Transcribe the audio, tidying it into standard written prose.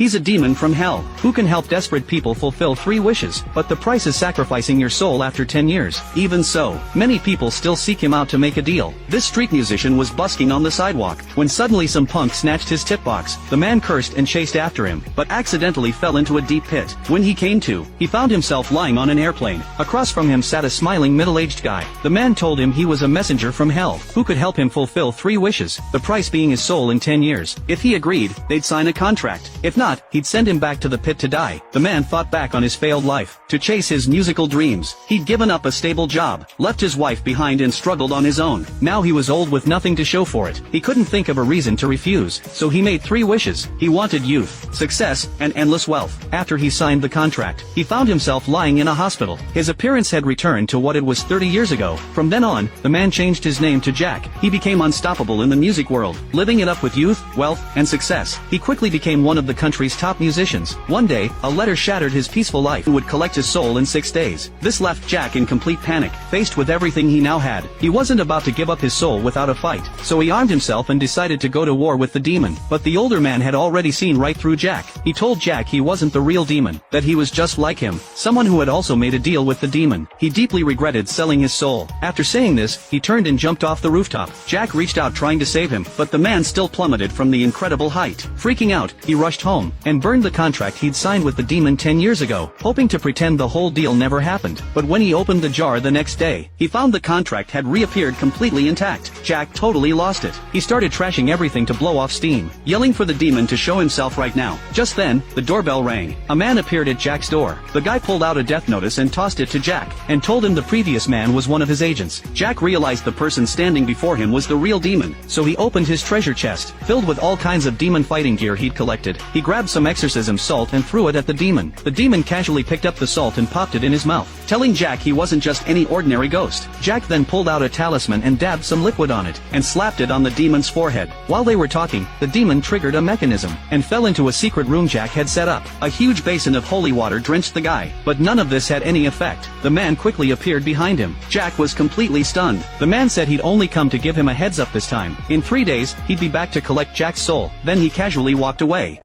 He's a demon from hell, who can help desperate people fulfill 3 wishes, but the price is sacrificing your soul after 10 years. Even so, many people still seek him out to make a deal. This street musician was busking on the sidewalk, when suddenly some punk snatched his tip box. The man cursed and chased after him, but accidentally fell into a deep pit. When he came to, he found himself lying on an airplane. Across from him sat a smiling middle-aged guy. The man told him he was a messenger from hell, who could help him fulfill 3 wishes, the price being his soul in 10 years. If he agreed, they'd sign a contract. If not, he'd send him back to the pit to die. The man thought back on his failed life. To chase his musical dreams, he'd given up a stable job, left his wife behind and struggled on his own. Now he was old with nothing to show for it. He couldn't think of a reason to refuse, so he made 3 wishes. He wanted youth, success, and endless wealth. After he signed the contract, he found himself lying in a hospital. His appearance had returned to what it was 30 years ago. From then on, the man changed his name to Jack. He became unstoppable in the music world, living it up with youth, wealth, and success. He quickly became one of the country's top musicians. One day, a letter shattered his peaceful life and would collect his soul in 6 days. This left Jack in complete panic. Faced with everything he now had, he wasn't about to give up his soul without a fight. So he armed himself and decided to go to war with the demon. But the older man had already seen right through Jack. He told Jack he wasn't the real demon, that he was just like him, someone who had also made a deal with the demon. He deeply regretted selling his soul. After saying this, he turned and jumped off the rooftop. Jack reached out trying to save him, but the man still plummeted from the incredible height. Freaking out, he rushed home, and burned the contract he'd signed with the demon 10 years ago, hoping to pretend the whole deal never happened. But when he opened the jar the next day, he found the contract had reappeared completely intact. Jack totally lost it. He started trashing everything to blow off steam, yelling for the demon to show himself right now. Just then, the doorbell rang. A man appeared at Jack's door. The guy pulled out a death notice and tossed it to Jack, and told him the previous man was one of his agents. Jack realized the person standing before him was the real demon, so he opened his treasure chest, filled with all kinds of demon fighting gear he'd collected. He grabbed some exorcism salt and threw it at the demon. The demon casually picked up the salt and popped it in his mouth, telling Jack he wasn't just any ordinary ghost. Jack then pulled out a talisman and dabbed some liquid on it, and slapped it on the demon's forehead. While they were talking, the demon triggered a mechanism, and fell into a secret room Jack had set up. A huge basin of holy water drenched the guy, but none of this had any effect. The man quickly appeared behind him. Jack was completely stunned. The man said he'd only come to give him a heads up this time. In 3 days, he'd be back to collect Jack's soul. Then he casually walked away.